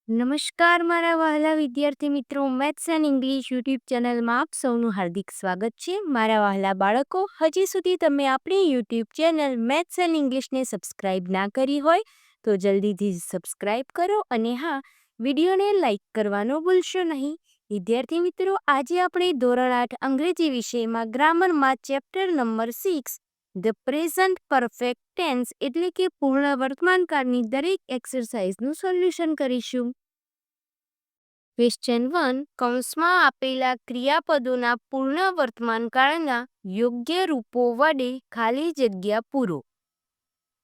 નમસ્કાર મારા વહાલા વિદ્યાર્થી મિત્રો, મેથ્સ એન્ડ ઇંગ્લિશ યુટ્યુબ ચેનલમાં આપ સૌનું હાર્દિક સ્વાગત છે. મારા વહાલા બાળકો, હજી સુધી તમે આપણી યુટ્યુબ ચેનલ મેથ્સ એન્ડ ઇંગ્લિશને સબસ્ક્રાઇબ ના કરી હોય તો જલ્દીથી સબસ્ક્રાઇબ કરો અને હા, વિડીયોને લાઇક કરવાનો ભૂલશો નહીં. વિદ્યાર્થી મિત્રો, આજે આપણે ધોરણ 8 અંગ્રેજી વિષયમાં ગ્રામરમાં chapter number 6 the present perfect tense એટલે કે પૂર્ણ વર્તમાનકાળની દરેક એક્સરસાઇઝનું સોલ્યુશન કરીશું. ક્વેશ્ચન 1. કૌંસમાં આપેલા ક્રિયાપદોના પૂર્ણ વર્તમાનકાળના યોગ્ય રૂપો વડે ખાલી જગ્યા પૂરો.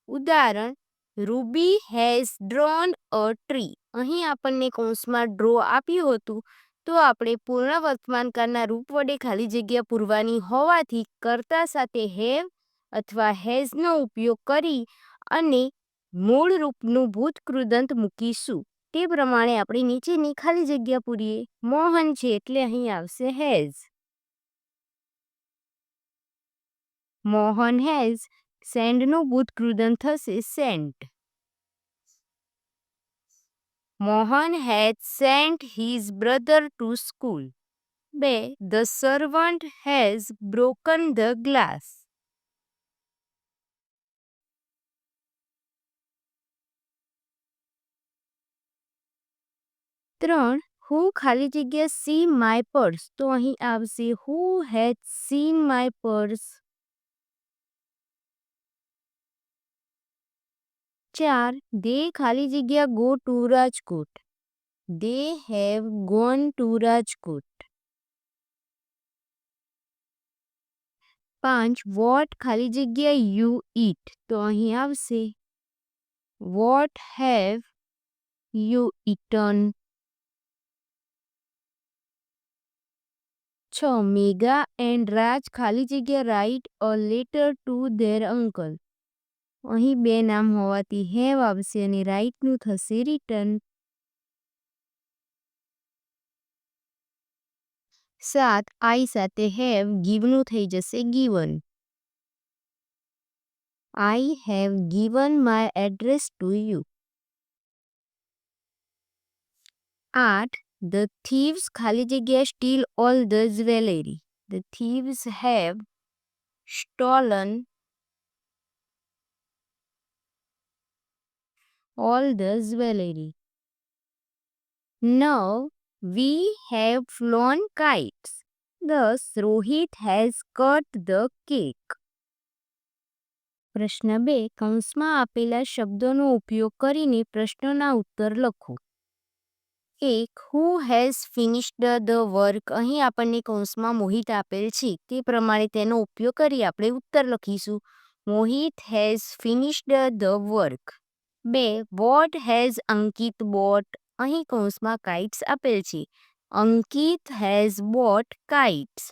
ઉદાહરણ: Ruby has drone a tree. અહીં આપણને કૌંસમાં ડ્રો આપ્યું હતું, તો આપણે પૂર્ણ વર્તમાનકાળના રૂપ વડે ખાલી જગ્યા પૂરવાની હોવાથી કર્તા સાથે હેવ અથવા હેઝનો ઉપયોગ કરી અને મૂળ રૂપનું ભૂતકૃદંત મૂકીશું. તે પ્રમાણે આપણે નીચેની ખાલી જગ્યા પૂરીએ. મોહન છે એટલે અહીં આવશે હેઝ. મોહન હેઝ સેન્ડનું ભૂતકૃદંત થશે sent. Mohan has sent his brother to school. 2. The servant has broken the glass. 3. Who ખાલી જગ્યા સી માય પર્સ. તો અહીં આવશે who has seen my purse. 4. They ખાલી જગ્યા go to Rajkot. They have gone to Rajkot. 5. What ખાલી જગ્યા યુ ઈટ. તો અહીં આવશે what have you eaten. 6. Megha and Raj ખાલી જગ્યા write a letter to there uncle. અહીં બે નામ હોવાથી હેવ આવશે અને રાઇટનું થશે રિટર્ન. 7. આઈ સાથે હેવ ગીવનું થઈ જશે given. I have given my address to you. 8. The thieves ખાલી જગ્યા steel all the jewellery. The thieves have stolen all the jewelry. 9. We have flown kites. Thus, Rohit has cut the cake. પ્રશ્ન 2. કૌંસમાં આપેલા શબ્દોનો ઉપયોગ કરીને પ્રશ્નોના ઉત્તર લખો. 1. Who has finished the work? અહીં આપણને કૌંસમાં મોહિત આપેલ છે, તે પ્રમાણે તેનો ઉપયોગ કરી આપણે ઉત્તર લખીશું. મોહિત has finished the work. 2. What has Ankit bought? અહીં કૌંસમાં kites આપેલ છે. અંકિત has bought kites.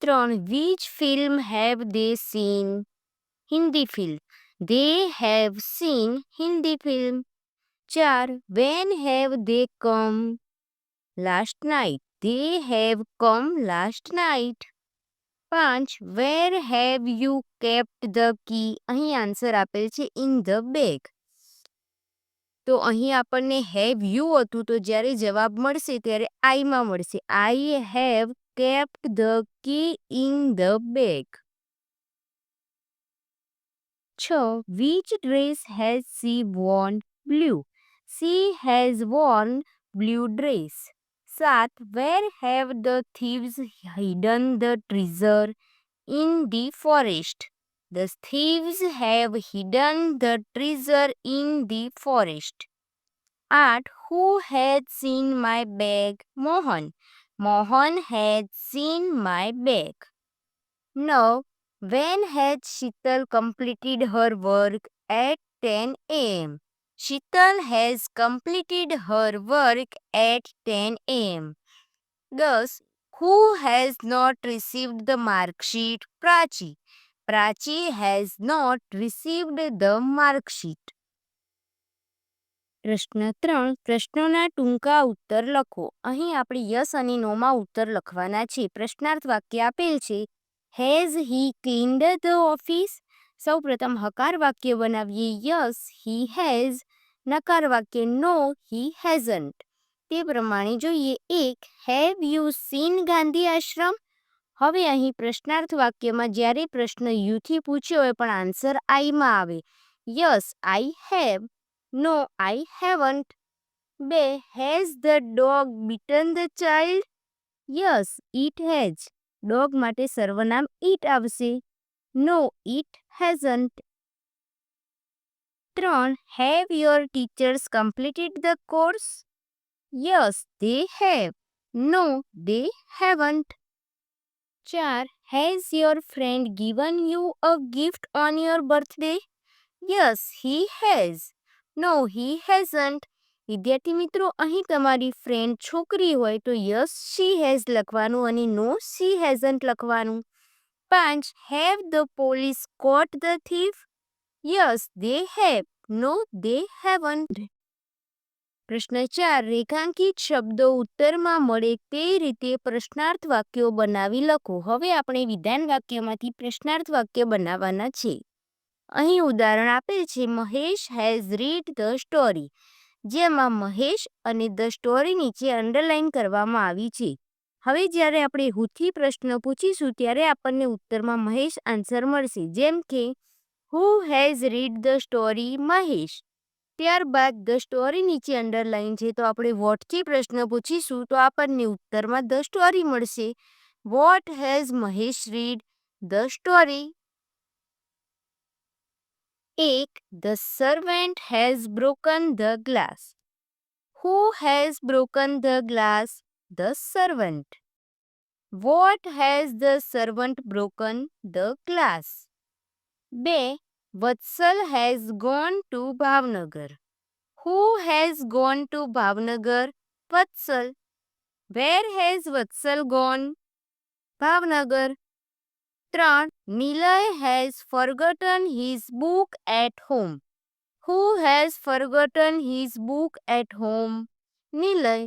3. Which film have they seen? Hindi film. They have seen Hindi film. 4. When have they come? Last night. They have come last night. 5. Where have you kept the key? અહીં answer આપેલ છે in the bag. તો અહીં આપણને have you હતું, તો જ્યારે જવાબ મળશે ત્યારે આઈમાં મળશે. I have kept the key in the bag. 6. Which dress has she worn? Blue. She has worn blue dress. 7. Where have the thieves hidden the treasure? In the forest. The thieves have hidden the treasure in the forest. 8. Who had seen my bag? Mohan. Mohan had seen my bag. 9. When had Sheetal completed her work? At 10 a.m. Sheetal has completed her work at 10 a.m. 10. Who has not received the mark sheet? Prachi. Prachi has not received the mark sheet. પ્રશ્ન 3. પ્રશ્નોના ટૂંકા ઉત્તર લખો. અહીં આપણે yes અને નોમાં ઉત્તર લખવાના છે. પ્રશ્નાર્થ વાક્ય આપેલ છે. Has he cleaned the office? સૌ પ્રથમ હકાર વાક્ય બનાવીએ. Yes he has. નકાર વાક્ય નો હી હેઝન્ટ. તે પ્રમાણે જોઈએ. 1. હેવ યુ સીન ગાંધી આશ્રમ? હવે અહીં પ્રશ્નાર્થ વાક્યમાં જ્યારે પ્રશ્ન યુથી પૂછ્યો હોય પણ આન્સર આઈમાં આવે. Yes I have, no I haven't. 2. Has the dog beaten the child? Yes it has. Dog માટે સર્વનામ ઇટ આવશે. No it hasn't. 3. Have your teachers completed the course? Yes they have. No they haven't. 4. Has your friend given you a gift on your birthday? Yes he has. No he hasn't. વિદ્યાર્થી મિત્રો, અહીં તમારી friend છોકરી હોય તો yes she has લખવાનું અને નો she hasn't લખવાનું. 5. Have the police caught the thief? Yes they have. No they haven't. પ્રશ્ન 4. રેખાંકિત શબ્દો ઉત્તરમાં મળે તે રીતે પ્રશ્નાર્થ વાક્યો બનાવી લખો. હવે આપણે વિધાન વાક્યમાંથી પ્રશ્નાર્થ વાક્ય બનાવવાના છે. અહીં ઉદાહરણ આપેલ છે. Mahesh has read the story, જેમાં મહેશ અને ધ સ્ટોરી નીચે અંડરલાઇન કરવામાં આવી છે. હવે જ્યારે આપણે હુથી પ્રશ્ન પૂછીશું ત્યારે આપણને ઉત્તરમાં મહેશ આન્સર મળશે. જેમ કે who has read the story? Mahesh. ત્યારબાદ ધ સ્ટોરી નીચે અંડરલાઇન છે તો આપણે વોટથી પ્રશ્ન પૂછીશું તો આપણને ઉત્તરમાં ધ સ્ટોરી મળશે. What has Mahesh read the story? 1. The servant has broken the glass. Who has broken the glass? The servant. What has the servant broken the glass? 2. Vatsal has gone to Bhavnagar. Who has gone to Bhavnagar? Vatsal. Where has Vatsal gone? Bhavnagar. 3. Nilay has forgotten his book at home. Who has forgotten his book at home? Nilay.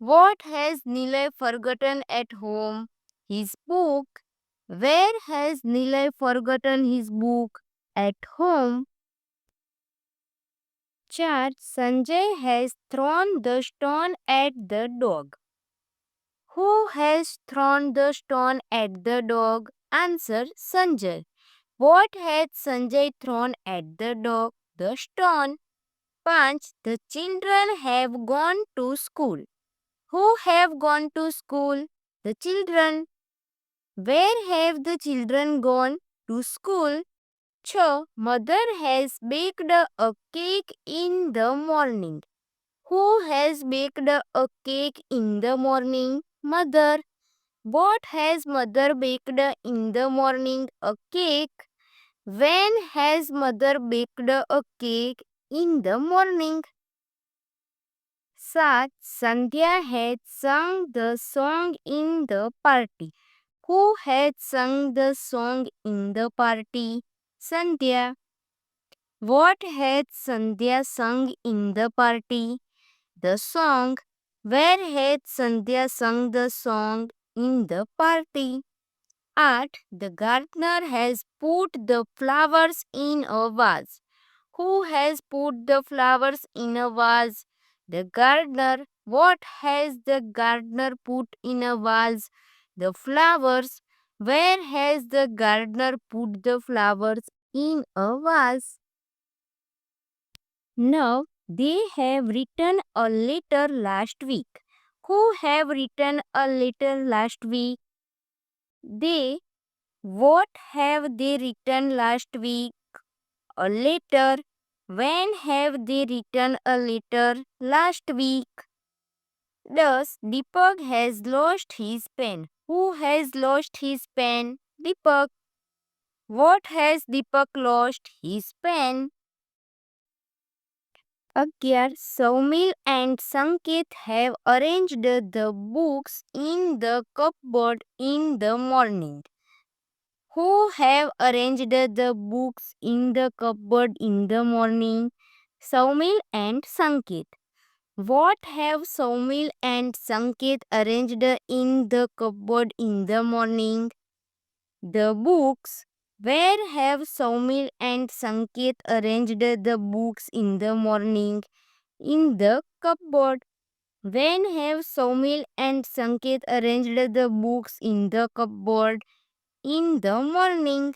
What has Nilay forgotten at home? His book. Where has Nilay forgotten his book? At home. 4. Sanjay has thrown the stone at the dog. Who has thrown the stone at the dog? Answer Sanjay. What had Sanjay thrown at the dog? The stone. 5. The children have gone to school. Who have gone to school? The children. Where have the children gone to school? 6. Mother has baked a cake in the morning. Who has baked a cake in the morning? Mother. What has mother baked in the morning? A cake. When has mother baked a cake? In the morning. 7. Sandhya had sung the song in the party. Who had sung the song in the party? Sandhya. What had Sandhya sung in the party? The song. Where had Sandhya sung the song? In the party. 8. The gardener has put the flowers in a vase. Who has put the flowers in a vase? The gardener. What has the gardener put in a vase? The flowers. Where has the gardener put the flowers in a vase? Now, they have written a letter last week. Who have written a letter last week? They. What have they written last week? A letter. When have they written a letter? Last week. Thus, Deepak has lost his pen. Who has lost his pen? Deepak. What has Deepak lost? His pen. 11. Saumil and Sanket have arranged the books in the cupboard in the morning. Who have arranged the books in the cupboard in the morning? Saumil and Sanket. What have Saumil and Sanket arranged in the cupboard in the morning? The books. Where have Saumil and Sanket arranged the books in the morning? In the cupboard. When have Saumil and Sanket arranged the books in the cupboard? In the morning.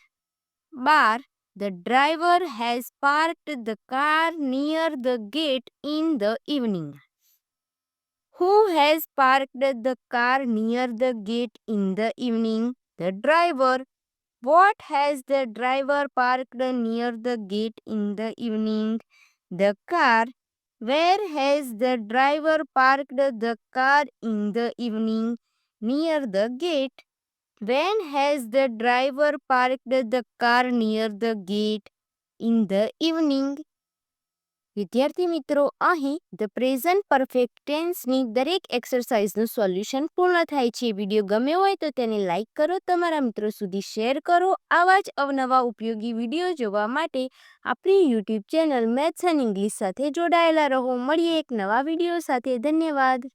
Bar. The driver has parked the car near the gate in the evening. Who has parked the car near the gate in the evening? The driver. What has the driver parked near the gate in the evening? The car. Where has the driver parked the car in the evening? Near the gate. When has the driver parked the car near the gate? In the evening. વિદ્યાર્થી મિત્રો, અહીં the present perfect ટેન્સની દરેક એક્સરસાઇઝનું solution પૂર્ણ થાય છે. Video ગમ્યો હોય તો તેને લાઇક કરો, તમારા મિત્રો સુધી શેર કરો. આવા જ અવનવા ઉપયોગી વિડીયો જોવા માટે આપણી YouTube channel maths and English સાથે જોડાયેલા રહો. મળીએ એક નવા વિડીયો સાથે. ધન્યવાદ.